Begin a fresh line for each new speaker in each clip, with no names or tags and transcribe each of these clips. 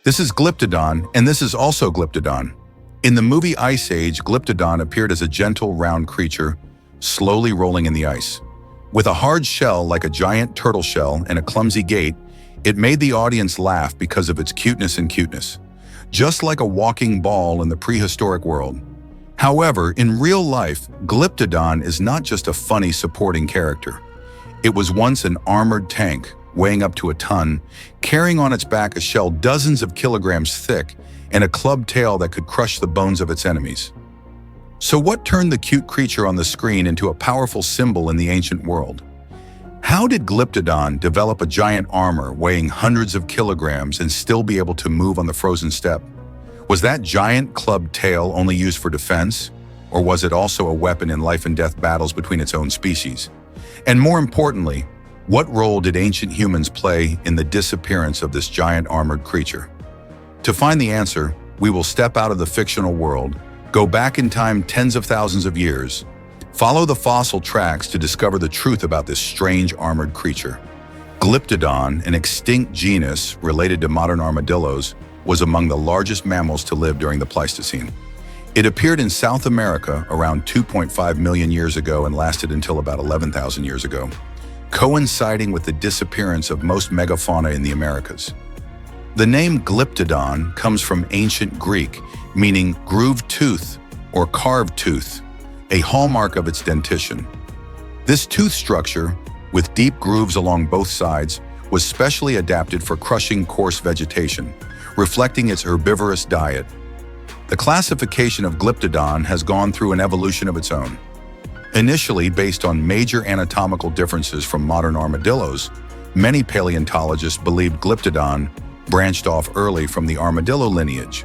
This is Glyptodon, and this is also Glyptodon. In the movie Ice Age, Glyptodon appeared as a gentle, round creature, slowly rolling in the ice. With a hard shell like a giant turtle shell and a clumsy gait, it made the audience laugh because of its cuteness. Just like a walking ball in the prehistoric world. However, in real life, Glyptodon is not just a funny supporting character. It was once an armored tank, weighing up to a ton, carrying on its back a shell dozens of kilograms thick and a clubbed tail that could crush the bones of its enemies. So what turned the cute creature on the screen into a powerful symbol in the ancient world? How did Glyptodon develop a giant armor weighing hundreds of kilograms and still be able to move on the frozen steppe? Was that giant clubbed tail only used for defense? Or was it also a weapon in life and death battles between its own species? And more importantly, what role did ancient humans play in the disappearance of this giant armored creature? To find the answer, we will step out of the fictional world, go back in time tens of thousands of years, follow the fossil tracks to discover the truth about this strange armored creature. Glyptodon, an extinct genus related to modern armadillos, was among the largest mammals to live during the Pleistocene. It appeared in South America around 2.5 million years ago and lasted until about 11,000 years ago, coinciding with the disappearance of most megafauna in the Americas. The name Glyptodon comes from ancient Greek, meaning grooved tooth or carved tooth, a hallmark of its dentition. This tooth structure, with deep grooves along both sides, was specially adapted for crushing coarse vegetation, reflecting its herbivorous diet. The classification of Glyptodon has gone through an evolution of its own. Initially based on major anatomical differences from modern armadillos, many paleontologists believed Glyptodon branched off early from the armadillo lineage.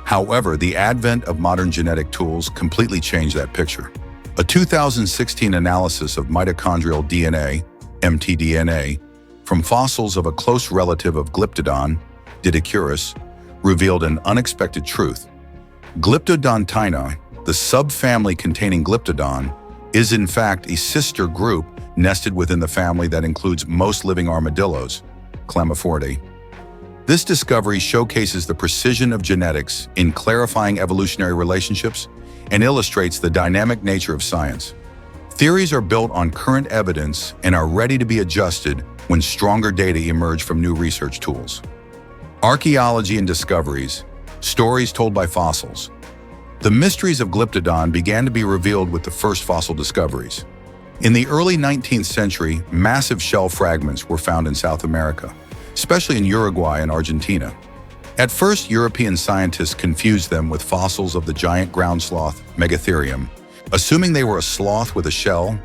However, the advent of modern genetic tools completely changed that picture. A 2016 analysis of mitochondrial DNA, mtDNA, from fossils of a close relative of Glyptodon, Didicurus, revealed an unexpected truth. Glyptodontina, the subfamily containing Glyptodon, is in fact a sister group nested within the family that includes most living armadillos, Chlamyphoridae. This discovery showcases the precision of genetics in clarifying evolutionary relationships and illustrates the dynamic nature of science. Theories are built on current evidence and are ready to be adjusted when stronger data emerge from new research tools. Archaeology and discoveries, stories told by fossils. The mysteries of Glyptodon began to be revealed with the first fossil discoveries. In the early 19th century, massive shell fragments were found in South America, especially in Uruguay and Argentina. At first, European scientists confused them with fossils of the giant ground sloth, Megatherium. Assuming they were a sloth with a shell,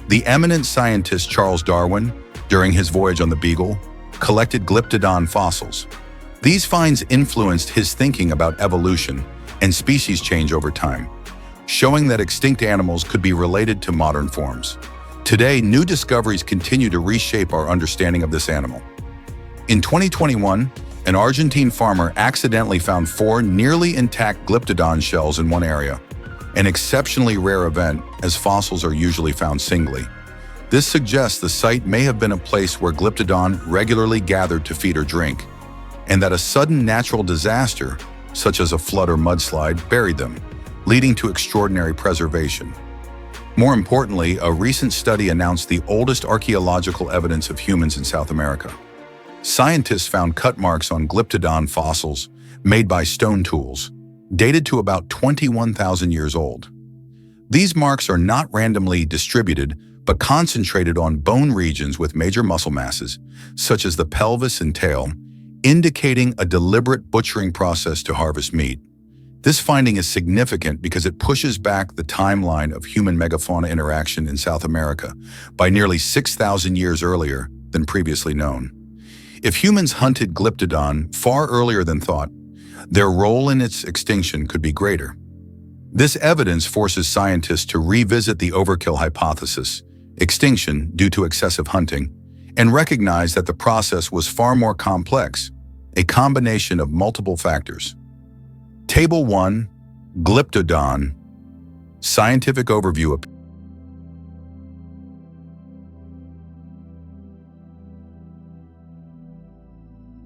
the eminent scientist Charles Darwin, during his voyage on the Beagle, collected Glyptodon fossils. These finds influenced his thinking about evolution and species change over time, showing that extinct animals could be related to modern forms. Today, new discoveries continue to reshape our understanding of this animal. In 2021, an Argentine farmer accidentally found 4 nearly intact Glyptodon shells in one area, an exceptionally rare event as fossils are usually found singly. This suggests the site may have been a place where Glyptodon regularly gathered to feed or drink, and that a sudden natural disaster, such as a flood or mudslide, buried them, leading to extraordinary preservation. More importantly, a recent study announced the oldest archaeological evidence of humans in South America. Scientists found cut marks on Glyptodon fossils made by stone tools, dated to about 21,000 years old. These marks are not randomly distributed, but concentrated on bone regions with major muscle masses, such as the pelvis and tail, indicating a deliberate butchering process to harvest meat. This finding is significant because it pushes back the timeline of human megafauna interaction in South America by nearly 6,000 years earlier than previously known. If humans hunted Glyptodon far earlier than thought, their role in its extinction could be greater. This evidence forces scientists to revisit the overkill hypothesis, extinction due to excessive hunting, and recognize that the process was far more complex, a combination of multiple factors. Table 1, Glyptodon, scientific overview.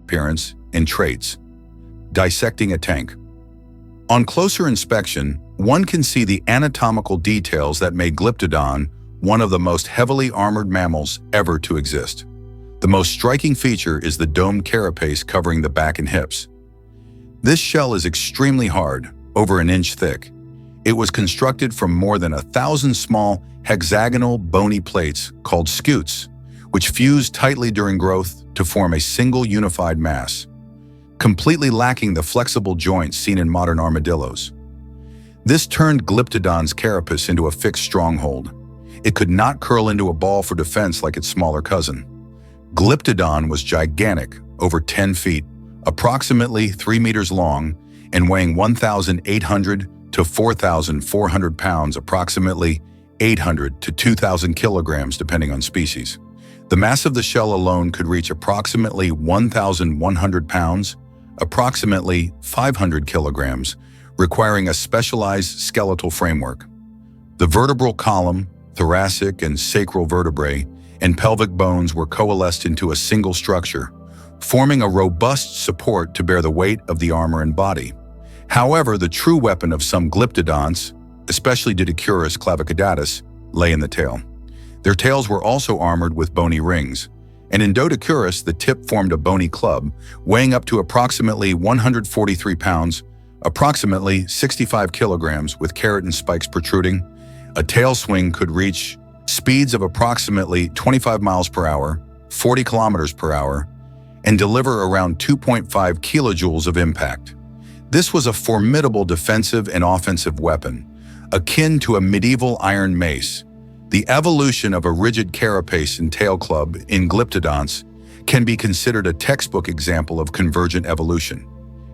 Appearance and traits. Dissecting a tank. On closer inspection, one can see the anatomical details that made Glyptodon one of the most heavily armored mammals ever to exist. The most striking feature is the domed carapace covering the back and hips. This shell is extremely hard, over an inch thick. It was constructed from more than 1,000 small hexagonal bony plates called scutes, which fused tightly during growth to form a single unified mass, completely lacking the flexible joints seen in modern armadillos. This turned Glyptodon's carapace into a fixed stronghold. It could not curl into a ball for defense like its smaller cousin. Glyptodon was gigantic, over 10 feet, approximately 3 meters long, and weighing 1,800 to 4,400 pounds, approximately 800 to 2,000 kilograms depending on species. The mass of the shell alone could reach approximately 1,100 pounds, approximately 500 kilograms, requiring a specialized skeletal framework. The vertebral column, thoracic and sacral vertebrae, and pelvic bones were coalesced into a single structure, forming a robust support to bear the weight of the armor and body. However, the true weapon of some Glyptodonts, especially Dissecting clavicudatus, lay in the tail. Their tails were also armored with bony rings, and in Dissecting, the tip formed a bony club, weighing up to approximately 143 pounds, approximately 65 kilograms, with keratin spikes protruding. A tail swing could reach speeds of approximately 25 miles per hour, 40 kilometers per hour, and deliver around 2.5 kilojoules of impact. This was a formidable defensive and offensive weapon, akin to a medieval iron mace. The evolution of a rigid carapace and tail club in Glyptodonts can be considered a textbook example of convergent evolution.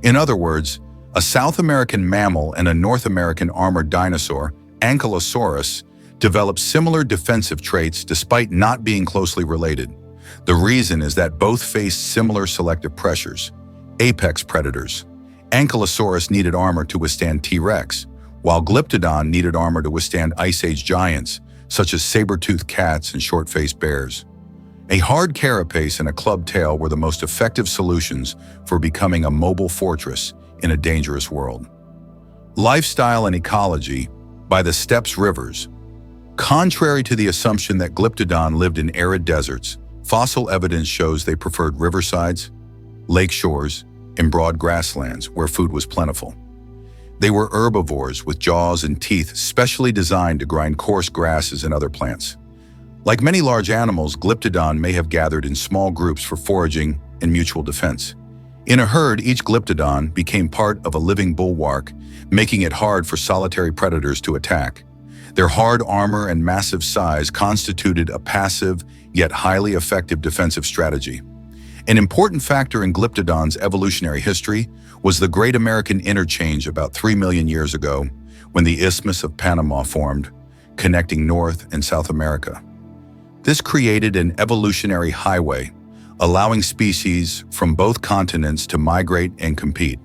In other words, a South American mammal and a North American armored dinosaur, Ankylosaurus, developed similar defensive traits despite not being closely related. The reason is that both faced similar selective pressures. Apex predators. Ankylosaurus needed armor to withstand T-Rex, while Glyptodon needed armor to withstand Ice Age giants, such as saber-toothed cats and short-faced bears. A hard carapace and a clubbed tail were the most effective solutions for becoming a mobile fortress in a dangerous world. Lifestyle and ecology by the Steppes rivers. Contrary to the assumption that Glyptodon lived in arid deserts, fossil evidence shows they preferred riversides, lake shores, and broad grasslands where food was plentiful. They were herbivores with jaws and teeth specially designed to grind coarse grasses and other plants. Like many large animals, Glyptodon may have gathered in small groups for foraging and mutual defense. In a herd, each Glyptodon became part of a living bulwark, making it hard for solitary predators to attack. Their hard armor and massive size constituted a passive yet highly effective defensive strategy. An important factor in Glyptodon's evolutionary history was the Great American Interchange about 3 million years ago, when the Isthmus of Panama formed, connecting North and South America. This created an evolutionary highway, allowing species from both continents to migrate and compete.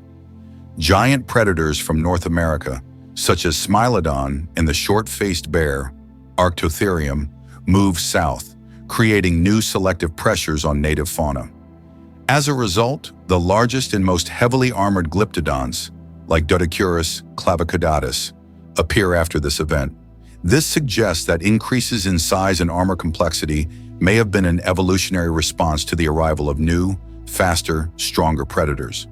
Giant predators from North America, such as Smilodon and the short-faced bear, Archaeological, moved south, creating new selective pressures on native fauna. As a result, the largest and most heavily armored Glyptodonts, like Dissecting clavicudatus, appear after this event. This suggests that increases in size and armor complexity may have been an evolutionary response to the arrival of new, faster, stronger predators.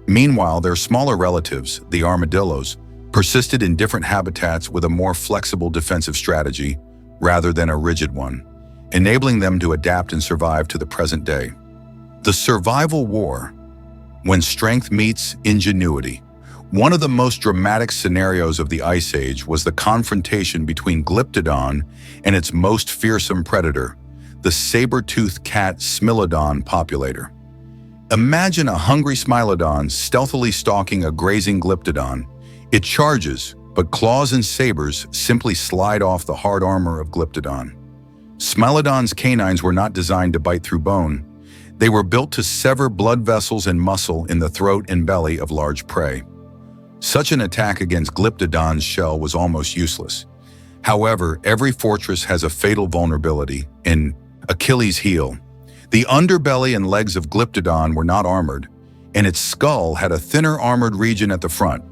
Meanwhile, their smaller relatives, the armadillos, persisted in different habitats with a more flexible defensive strategy rather than a rigid one, enabling them to adapt and survive to the present day. The survival war, when strength meets ingenuity. One of the most dramatic scenarios of the Ice Age was the confrontation between Glyptodon and its most fearsome predator, the saber-toothed cat Smilodon populator. Imagine a hungry Smilodon stealthily stalking a grazing Glyptodon. It charges, but claws and sabers simply slide off the hard armor of Glyptodon. Smilodon's canines were not designed to bite through bone. They were built to sever blood vessels and muscle in the throat and belly of large prey. Such an attack against Glyptodon's shell was almost useless. However, every fortress has a fatal vulnerability in Achilles' heel. The underbelly and legs of Glyptodon were not armored, and its skull had a thinner armored region at the front.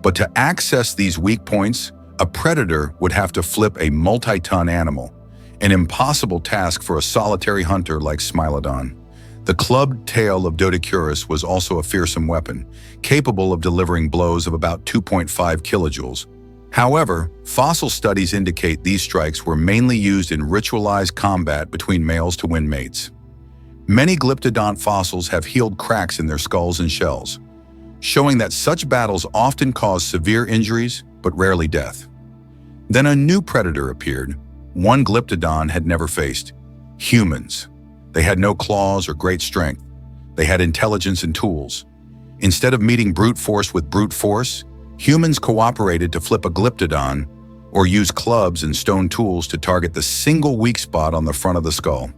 But to access these weak points, a predator would have to flip a multi-ton animal, an impossible task for a solitary hunter like Smilodon. The clubbed tail of Doedicurus was also a fearsome weapon, capable of delivering blows of about 2.5 kilojoules. However, fossil studies indicate these strikes were mainly used in ritualized combat between males to win mates. Many Glyptodon fossils have healed cracks in their skulls and shells, showing that such battles often cause severe injuries, but rarely death. Then a new predator appeared, one Glyptodon had never faced: humans. They had no claws or great strength. They had intelligence and tools. Instead of meeting brute force with brute force, humans cooperated to flip a Glyptodon or use clubs and stone tools to target the single weak spot on the front of the skull.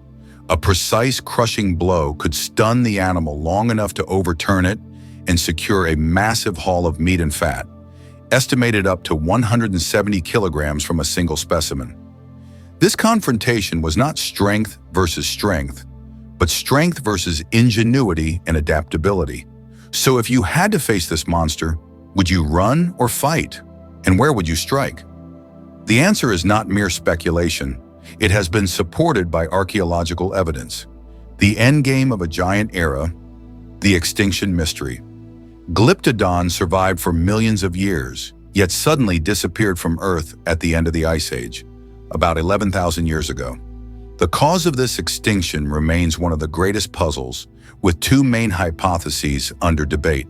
A precise, crushing blow could stun the animal long enough to overturn it and secure a massive haul of meat and fat, estimated up to 170 kilograms from a single specimen. This confrontation was not strength versus strength, but strength versus ingenuity and adaptability. So if you had to face this monster, would you run or fight? And where would you strike? The answer is not mere speculation. It has been supported by archaeological evidence. The endgame of a giant era, the extinction mystery. Glyptodon survived for millions of years, yet suddenly disappeared from Earth at the end of the Ice Age, about 11,000 years ago. The cause of this extinction remains one of the greatest puzzles, with two main hypotheses under debate.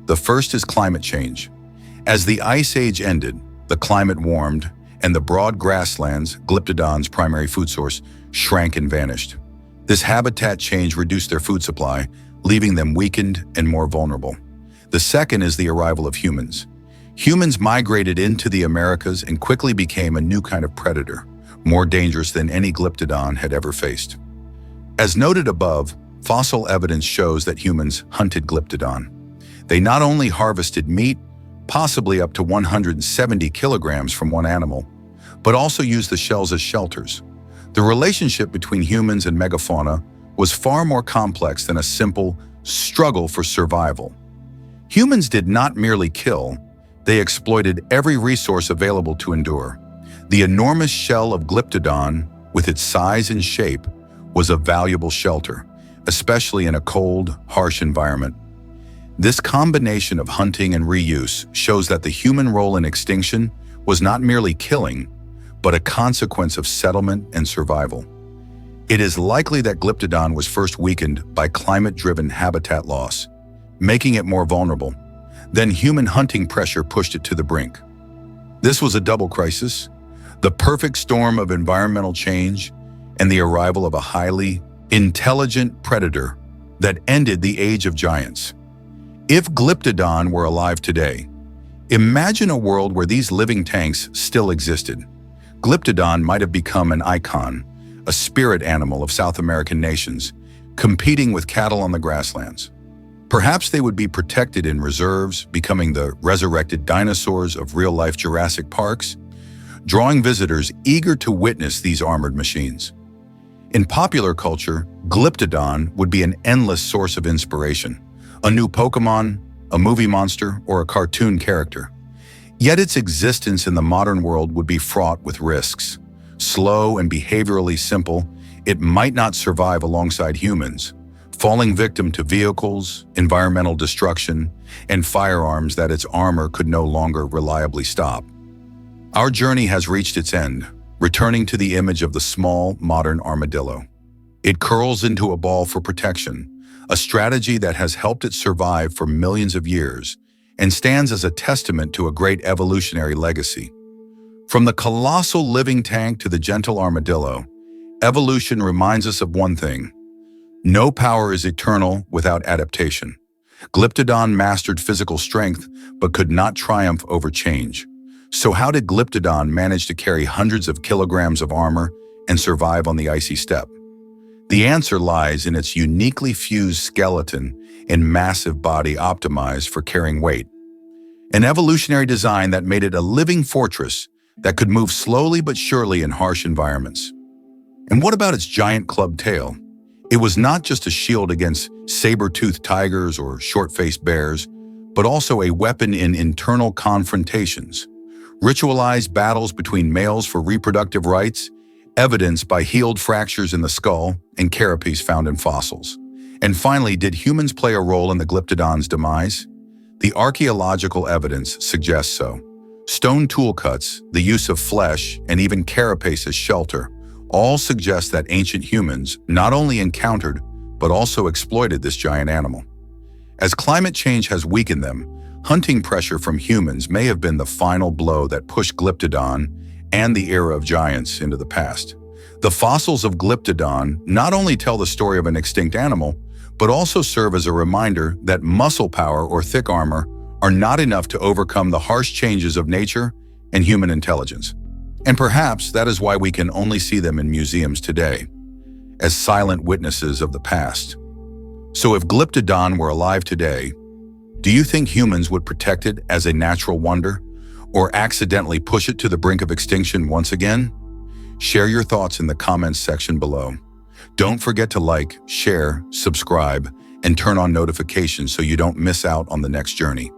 The first is climate change. As the Ice Age ended, the climate warmed, and the broad grasslands, Glyptodon's primary food source, shrank and vanished. This habitat change reduced their food supply, leaving them weakened and more vulnerable. The second is the arrival of humans. Humans migrated into the Americas and quickly became a new kind of predator, more dangerous than any Glyptodon had ever faced. As noted above, fossil evidence shows that humans hunted Glyptodon. They not only harvested meat, possibly up to 170 kilograms from one animal, but also used the shells as shelters. The relationship between humans and megafauna was far more complex than a simple struggle for survival. Humans did not merely kill, they exploited every resource available to endure. The enormous shell of Glyptodon, with its size and shape, was a valuable shelter, especially in a cold, harsh environment. This combination of hunting and reuse shows that the human role in extinction was not merely killing, but a consequence of settlement and survival. It is likely that Glyptodon was first weakened by climate-driven habitat loss, making it more vulnerable. Then human hunting pressure pushed it to the brink. This was a double crisis: the perfect storm of environmental change and the arrival of a highly intelligent predator that ended the age of giants. If Glyptodon were alive today, imagine a world where these living tanks still existed. Glyptodon might have become an icon, a spirit animal of South American nations, competing with cattle on the grasslands. Perhaps they would be protected in reserves, becoming the resurrected dinosaurs of real-life Jurassic Parks, drawing visitors eager to witness these armored machines. In popular culture, Glyptodon would be an endless source of inspiration: a new Pokemon, a movie monster, or a cartoon character. Yet its existence in the modern world would be fraught with risks. Slow and behaviorally simple, it might not survive alongside humans, falling victim to vehicles, environmental destruction, and firearms that its armor could no longer reliably stop. Our journey has reached its end, returning to the image of the small, modern armadillo. It curls into a ball for protection, a strategy that has helped it survive for millions of years and stands as a testament to a great evolutionary legacy. From the colossal living tank to the gentle armadillo, evolution reminds us of one thing: no power is eternal without adaptation. Glyptodon mastered physical strength but could not triumph over change. So how did Glyptodon manage to carry hundreds of kilograms of armor and survive on the icy steppe? The answer lies in its uniquely fused skeleton and massive body optimized for carrying weight. An evolutionary design that made it a living fortress that could move slowly but surely in harsh environments. And what about its giant club tail? It was not just a shield against saber-toothed tigers or short-faced bears, but also a weapon in internal confrontations. Ritualized battles between males for reproductive rights, evidenced by healed fractures in the skull and carapace found in fossils. And finally, did humans play a role in the Glyptodon's demise? The archaeological evidence suggests so. Stone tool cuts, the use of flesh, and even carapace as shelter all suggest that ancient humans not only encountered, but also exploited this giant animal. As climate change has weakened them, hunting pressure from humans may have been the final blow that pushed Glyptodon and the era of giants into the past. The fossils of Glyptodon not only tell the story of an extinct animal, but also serve as a reminder that muscle power or thick armor are not enough to overcome the harsh changes of nature and human intelligence. And perhaps that is why we can only see them in museums today, as silent witnesses of the past. So if Glyptodon were alive today, do you think humans would protect it as a natural wonder, or accidentally push it to the brink of extinction once again? Share your thoughts in the comments section below. Don't forget to like, share, subscribe, and turn on notifications so you don't miss out on the next journey.